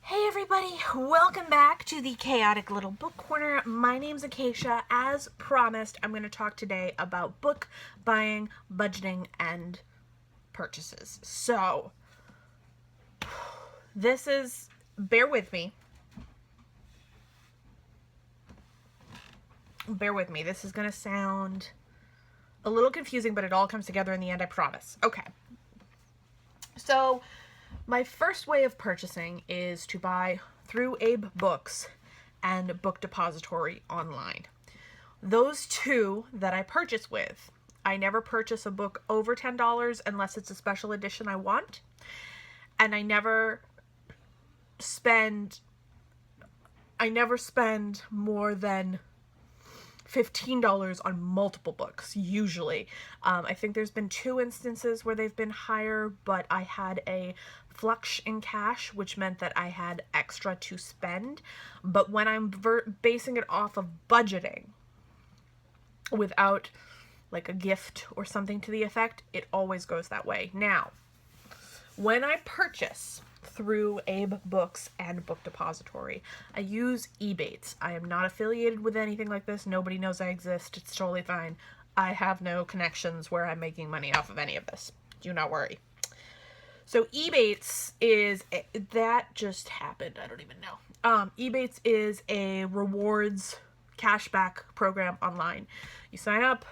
Hey everybody, welcome back to the Chaotic Little Book Corner. My name's Acacia. As promised, I'm going to talk today about book buying, budgeting, and purchases. So, bear with me. This is going to sound a little confusing, but it all comes together in the end, I promise. Okay. So, my first way of purchasing is to buy through Abe Books and Book Depository online. Those two that I purchase with, I never purchase a book over $10 unless it's a special edition I want. And I never spend more than $15 on multiple books, usually. I think there's been 2 instances where they've been higher, but I had a flush in cash, which meant that I had extra to spend. But when I'm basing it off of budgeting, without like a gift or something to the effect, it always goes that way. Now, when I purchase through Abe Books and Book Depository, I use Ebates. I am not affiliated with anything like this. Nobody knows I exist. It's totally fine. I have no connections where I'm making money off of any of this. Do not worry. So Ebates that just happened. I don't even know. Ebates is a rewards cashback program online. You sign up.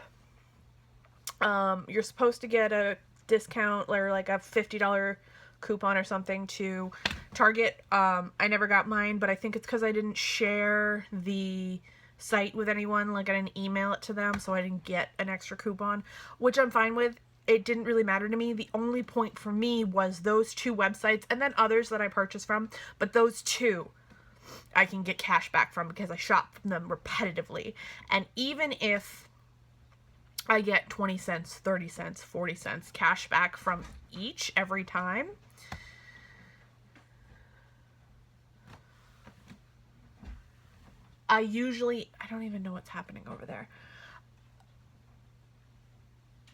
You're supposed to get a discount or like a $50 coupon or something to Target. I never got mine, but I think it's because I didn't share the site with anyone. Like I didn't email it to them, so I didn't get an extra coupon, which I'm fine with. It didn't really matter to me. The only point for me was those 2 websites and then others that I purchased from, but those 2 I can get cash back from because I shop from them repetitively. And even if I get 20 cents, 30 cents, 40 cents cash back from each every time, I don't even know what's happening over there.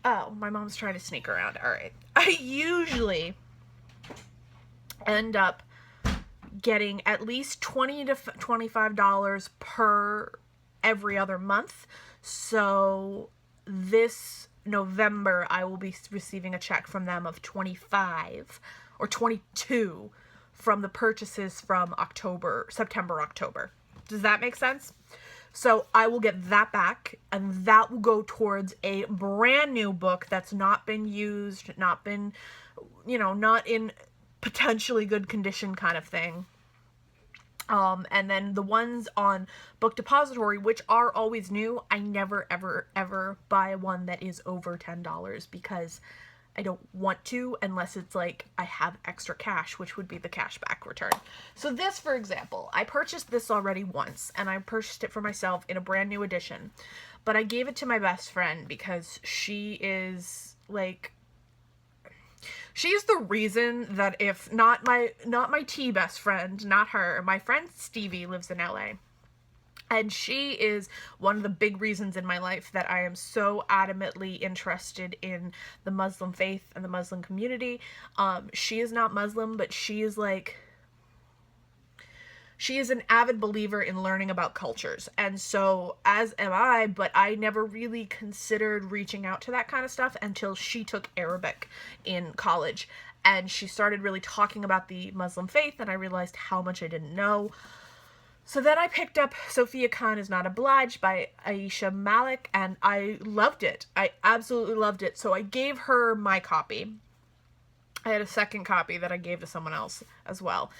Oh, my mom's trying to sneak around. All right. I usually end up getting at least $20 to $25 per every other month. So this November, I will be receiving a check from them of 25 or 22 from the purchases from September, October. Does that make sense? So I will get that back, and that will go towards a brand new book that's not been used, not in potentially good condition kind of thing. And then the ones on Book Depository, which are always new, I never, ever, ever buy one that is over $10 because I don't want to unless it's like I have extra cash, which would be the cashback return. So this, for example, I purchased this already once, and I purchased it for myself in a brand new edition, but I gave it to my best friend because she's the reason that if not my tea best friend, not her, my friend Stevie lives in LA. And she is one of the big reasons in my life that I am so adamantly interested in the Muslim faith and the Muslim community. She is not Muslim, but she is an avid believer in learning about cultures. And so, as am I, but I never really considered reaching out to that kind of stuff until she took Arabic in college. And she started really talking about the Muslim faith, and I realized how much I didn't know. So then I picked up Sophia Khan is Not Obliged by Aisha Malik, and I loved it. I absolutely loved it. So I gave her my copy. I had a second copy that I gave to someone else as well.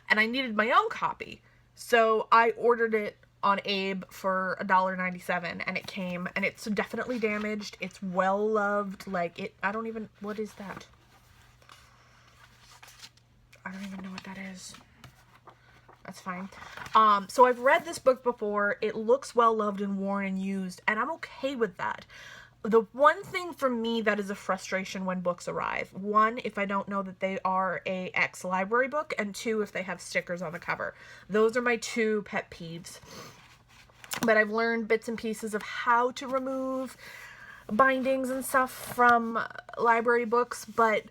And I needed my own copy. So I ordered it on Abe for $1.97, and it came, and it's definitely damaged. It's well loved. What is that? I don't even know what that is. That's fine. So I've read this book before. It looks well loved and worn and used, and I'm okay with that. The one thing for me that is a frustration when books arrive, 1, if I don't know that they are a ex-library book, and 2, if they have stickers on the cover. Those are my 2 pet peeves. But I've learned bits and pieces of how to remove bindings and stuff from library books, but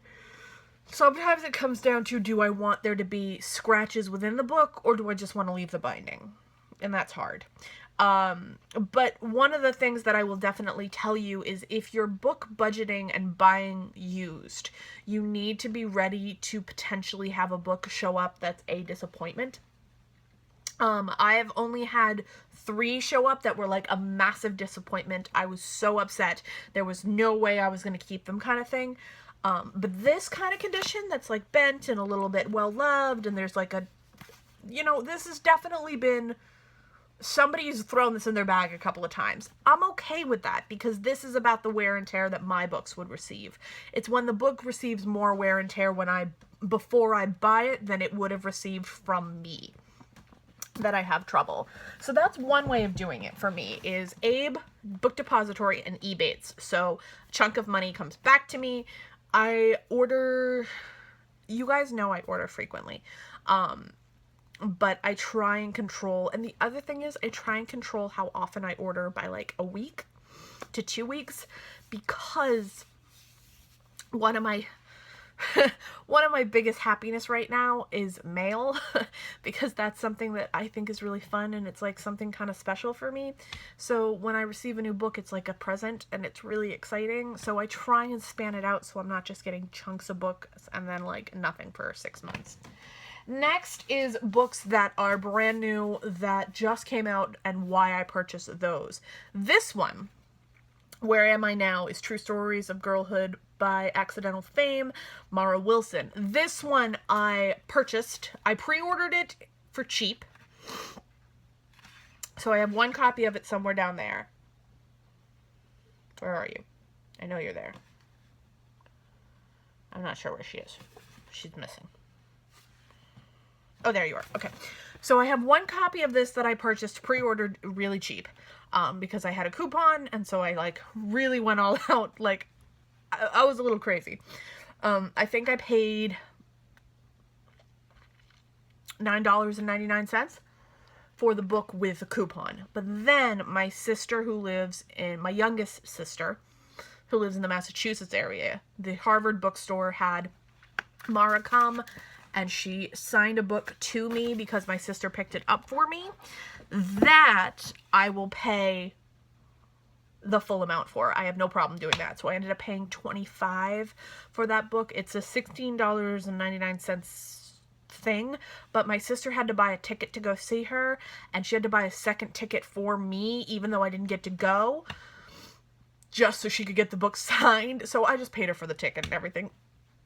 Sometimes it comes down to, do I want there to be scratches within the book, or do I just want to leave the binding? And that's hard. But one of the things that I will definitely tell you is, if you're book budgeting and buying used, you need to be ready to potentially have a book show up that's a disappointment. I have only had 3 show up that were like a massive disappointment. I was so upset. There was no way I was going to keep them, kind of thing. But this kind of condition that's like bent and a little bit well loved, and there's like a, this has definitely been, somebody's thrown this in their bag a couple of times. I'm okay with that, because this is about the wear and tear that my books would receive. It's when the book receives more wear and tear before I buy it than it would have received from me, that I have trouble. So that's one way of doing it for me, is Abe, Book Depository, and Ebates. So a chunk of money comes back to me. I order, you guys know I order frequently. But I try and control, and the other thing is, I try and control how often I order by like a week to 2 weeks, because one of my biggest happiness right now is mail, because that's something that I think is really fun, and it's like something kind of special for me. So when I receive a new book, it's like a present, and it's really exciting. So I try and span it out, so I'm not just getting chunks of books and then like nothing for 6 months. Next is books that are brand new, that just came out, and why I purchased those. This one, Where Am I Now, is True Stories of Girlhood by Accidental Fame, Mara Wilson. This one I purchased. I pre-ordered it for cheap. So I have 1 copy of it somewhere down there. Where are you? I know you're there. I'm not sure where she is. She's missing. Oh, there you are. Okay. So I have 1 copy of this that I purchased, pre-ordered really cheap, because I had a coupon, and so I like really went all out. Like, I was a little crazy. I think I paid $9.99 for the book with a coupon. But then my sister, my youngest sister, who lives in the Massachusetts area, the Harvard bookstore had Mara come, and she signed a book to me because my sister picked it up for me, that I will pay the full amount for. I have no problem doing that. So I ended up paying $25 for that book. It's a $16.99 thing, but my sister had to buy a ticket to go see her, and she had to buy a second ticket for me, even though I didn't get to go, just so she could get the book signed. So I just paid her for the ticket and everything.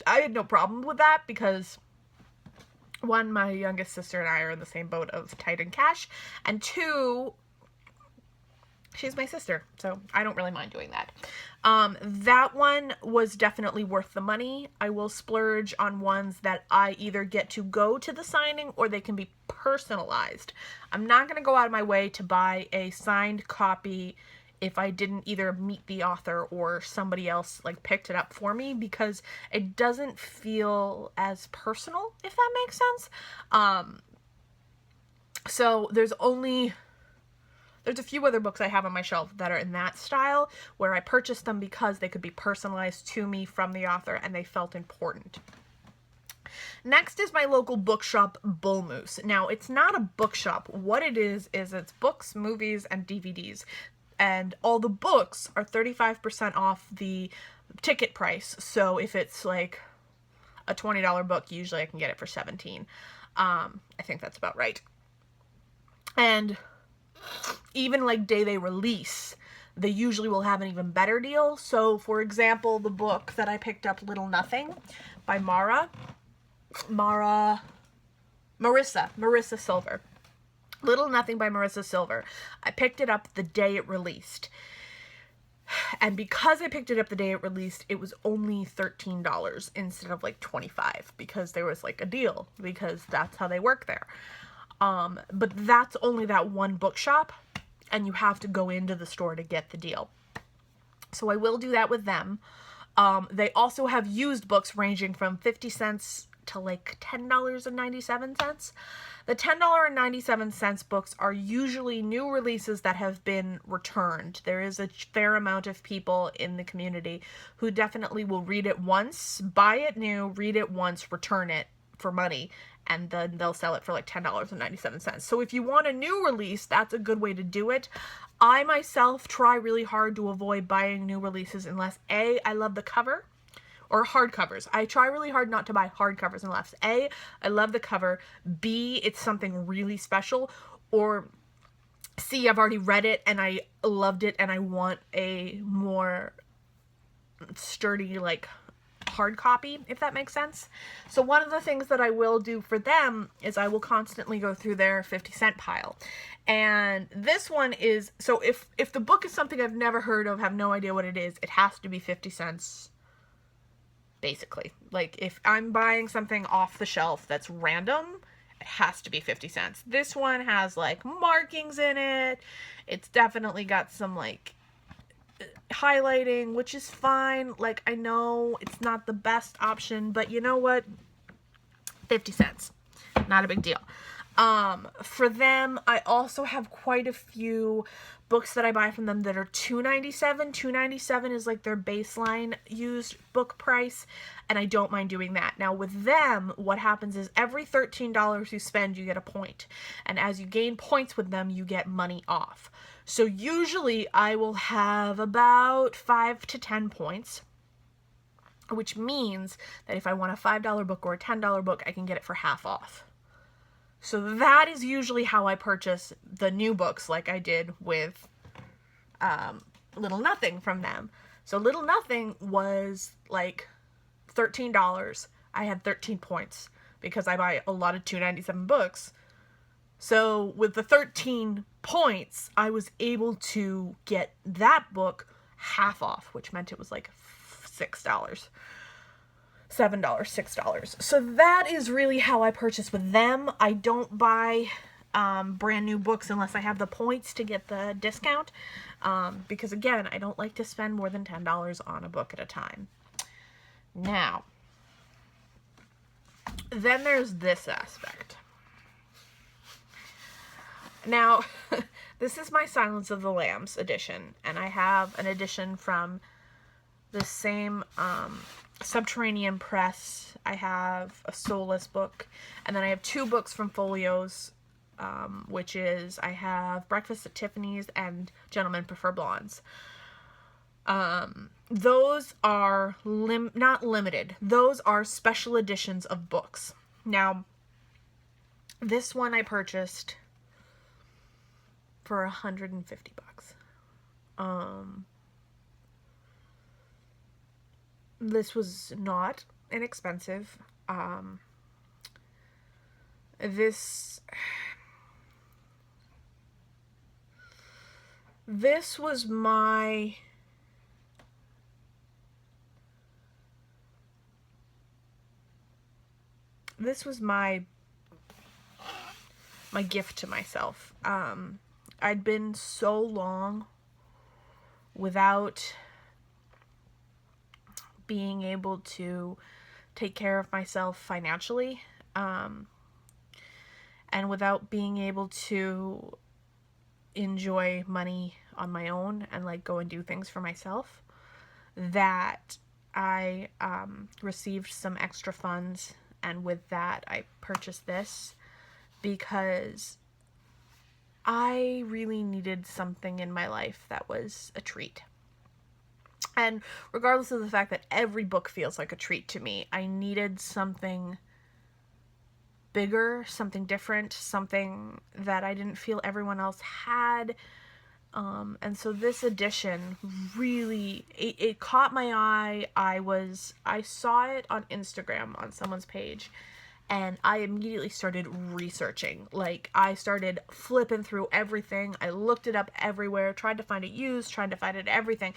I had no problem with that, because 1, my youngest sister and I are in the same boat of tight in cash, and 2, she's my sister, so I don't really mind doing that. That one was definitely worth the money. I will splurge on ones that I either get to go to the signing, or they can be personalized. I'm not going to go out of my way to buy a signed copy if I didn't either meet the author or somebody else like picked it up for me, because it doesn't feel as personal, if that makes sense. So there's a few other books I have on my shelf that are in that style, where I purchased them because they could be personalized to me from the author and they felt important. Next is my local bookshop, Bull Moose. Now, it's not a bookshop. What it is it's books, movies, and DVDs. And all the books are 35% off the ticket price. So if it's like a $20 book, usually I can get it for $17. I think that's about right. And even like day they release, they usually will have an even better deal. So for example, the book that I picked up, Little Nothing by Marissa Silver. Little Nothing by Marissa Silver. I picked it up the day it released. And because I picked it up the day it released, it was only $13 instead of like $25, because there was like a deal, because that's how they work there. But that's only that one bookshop, and you have to go into the store to get the deal. So I will do that with them. They also have used books ranging from 50 cents to like $10.97. The $10.97 books are usually new releases that have been returned. There is a fair amount of people in the community who definitely will read it once, buy it new, read it once, return it for money, and then they'll sell it for like $10.97. So if you want a new release, that's a good way to do it. I myself try really hard to avoid buying new releases unless A, I love the cover, or hardcovers. I try really hard not to buy hardcovers unless A, I love the cover, B, it's something really special, or C, I've already read it and I loved it and I want a more sturdy, like, hard copy, if that makes sense. So one of the things that I will do for them is I will constantly go through their 50-cent pile. And this one is, so if the book is something I've never heard of, have no idea what it is, it has to be 50 cents, basically. Like, if I'm buying something off the shelf that's random, it has to be 50 cents. This one has, like, markings in it. It's definitely got some, like, highlighting, which is fine. Like, I know it's not the best option, but you know what? 50 cents. Not a big deal. For them, I also have quite a few books that I buy from them that are $2.97. $2.97 is like their baseline used book price, and I don't mind doing that. Now, with them, what happens is every $13 you spend, you get a point. And as you gain points with them, you get money off. So usually I will have about 5 to 10 points, which means that if I want a $5 book or a $10 book, I can get it for half off. So that is usually how I purchase the new books, like I did with Little Nothing from them. So Little Nothing was like $13. I had 13 points because I buy a lot of $2.97 books. So with the 13 points, I was able to get that book half off, which meant it was like $6. $7, $6. So that is really how I purchase with them. I don't buy brand new books unless I have the points to get the discount. Because again, I don't like to spend more than $10 on a book at a time. Now, then there's this aspect. Now, this is my Silence of the Lambs edition, and I have an edition from the same Subterranean Press. I have a Soulless book, and then I have 2 books from Folios, which is, I have Breakfast at Tiffany's and Gentlemen Prefer Blondes. Those are not limited. Those are special editions of books. Now, this one I purchased for $150. This was not inexpensive. This was my gift to myself. I'd been so long without being able to take care of myself financially, and without being able to enjoy money on my own and like go and do things for myself, that I received some extra funds, and with that I purchased this because I really needed something in my life that was a treat. And regardless of the fact that every book feels like a treat to me, I needed something bigger, something different, something that I didn't feel everyone else had. And so this edition really, it caught my eye. I saw it on Instagram on someone's page, and I immediately started researching. Like, I started flipping through everything. I looked it up everywhere, tried to find it used, tried to find it everything.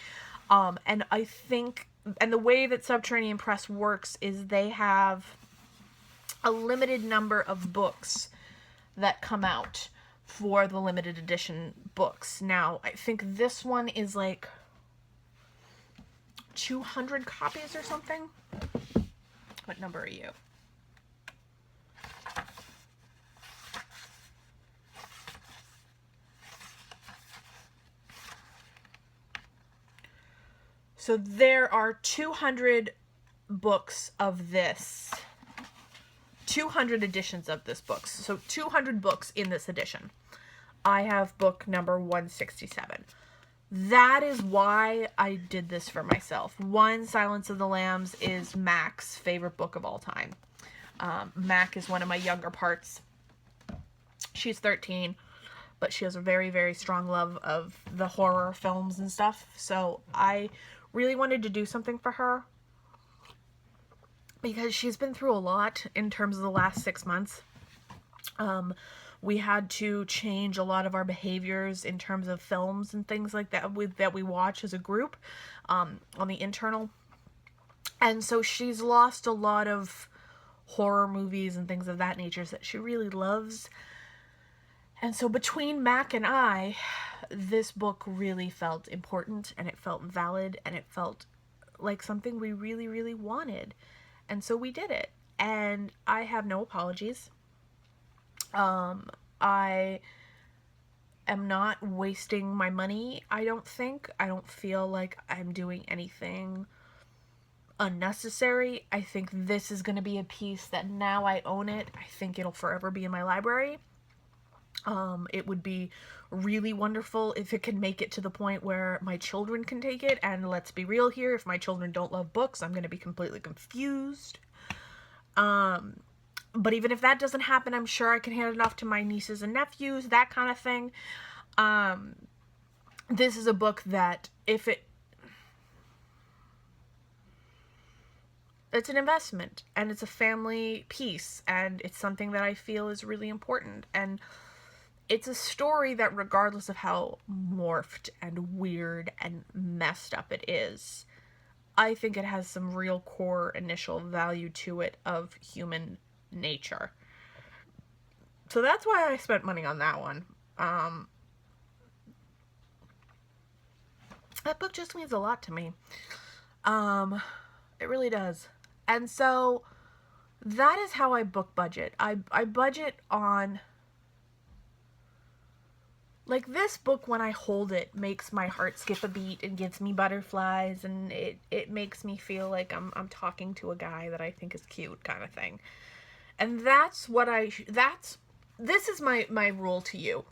And I think, and the way that Subterranean Press works is they have a limited number of books that come out for the limited edition books. Now, I think this one is like 200 copies or something. What number are you? So there are 200 books of this. 200 editions of this book. So 200 books in this edition. I have book number 167. That is why I did this for myself. One, Silence of the Lambs is Mac's favorite book of all time. Mac is one of my younger parts. She's 13, but she has a very, very strong love of the horror films and stuff. So I really wanted to do something for her because she's been through a lot in terms of the last 6 months. We had to change a lot of our behaviors in terms of films and things like that that we watch as a group on the internal. And so she's lost a lot of horror movies and things of that nature that she really loves. And so between Mac and I, this book really felt important, and it felt valid, and it felt like something we really, really wanted. And so we did it. And I have no apologies. I am not wasting my money, I don't think. I don't feel like I'm doing anything unnecessary. I think this is going to be a piece that now I own it, I think it'll forever be in my library. It would be really wonderful if it could make it to the point where my children can take it, and let's be real here, if my children don't love books, I'm going to be completely confused. But even if that doesn't happen, I'm sure I can hand it off to my nieces and nephews, that kind of thing. This is a book that it's an investment, and it's a family piece, and it's something that I feel is really important. And it's a story that, regardless of how morphed and weird and messed up it is, I think it has some real core initial value to it of human nature. So that's why I spent money on that one. That book just means a lot to me. It really does. And so that is how I book budget. I budget on, like, this book, when I hold it, makes my heart skip a beat and gives me butterflies, and it makes me feel like I'm talking to a guy that I think is cute, kind of thing. And that's what this is my rule to you.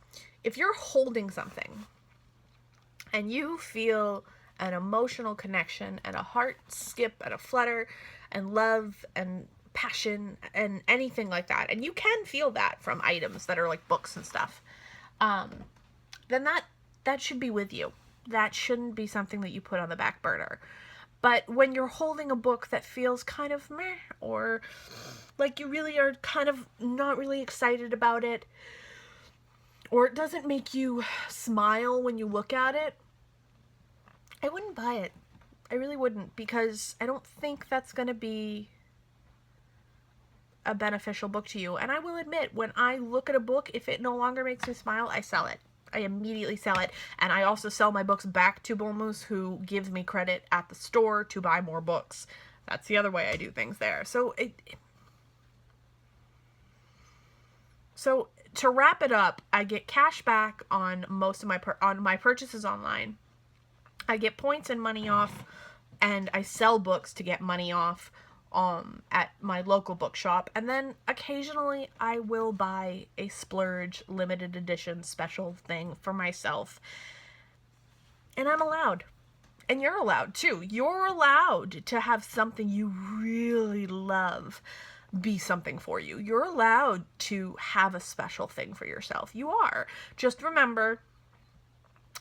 If you're holding something and you feel an emotional connection and a heart skip and a flutter and love and passion and anything like that, and you can feel that from items that are like books and stuff, then that should be with you. That shouldn't be something that you put on the back burner. But when you're holding a book that feels kind of meh, or like you really are kind of not really excited about it, or it doesn't make you smile when you look at it, I wouldn't buy it. I really wouldn't, because I don't think that's going to be a beneficial book to you. And I will admit, when I look at a book, if it no longer makes me smile, I sell it. I immediately sell it. And I also sell my books back to Bullmoose, who gives me credit at the store to buy more books. That's the other way I do things there. So to wrap it up, I get cash back on most of my purchases online. I get points and money off, and I sell books to get money off at my local bookshop. And then occasionally I will buy a splurge limited edition special thing for myself. And I'm allowed. And you're allowed too. You're allowed to have something you really love be something for you. You're allowed to have a special thing for yourself. You are. Just remember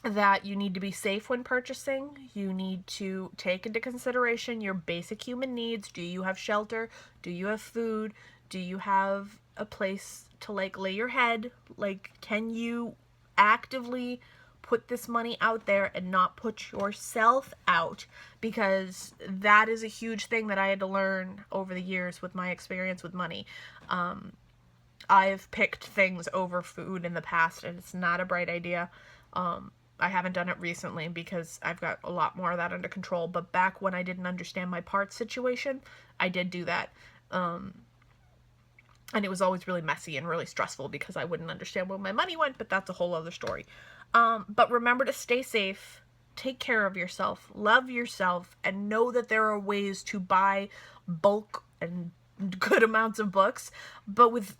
that you need to be safe when purchasing. You need to take into consideration your basic human needs. Do you have shelter? Do you have food? Do you have a place to, like, lay your head? Like, can you actively put this money out there and not put yourself out? Because that is a huge thing that I had to learn over the years with my experience with money. I've picked things over food in the past, and it's not a bright idea. I haven't done it recently because I've got a lot more of that under control. But back when I didn't understand my parts situation, I did do that. And it was always really messy and really stressful because I wouldn't understand where my money went, but that's a whole other story. But remember to stay safe. take care of yourself, love yourself, and know that there are ways to buy bulk and good amounts of books, but with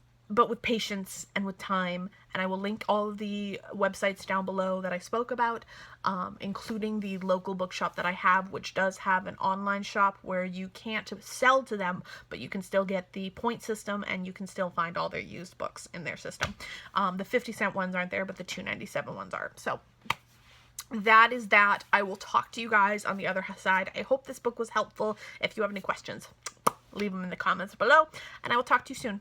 patience and with time. And I will link all of the websites down below that I spoke about, including the local bookshop that I have, which does have an online shop where you can't sell to them, but you can still get the point system and you can still find all their used books in their system. The 50-cent ones aren't there, but the $2.97 ones are. So that is that. I will talk to you guys on the other side. I hope this book was helpful. If you have any questions, leave them in the comments below, and I will talk to you soon.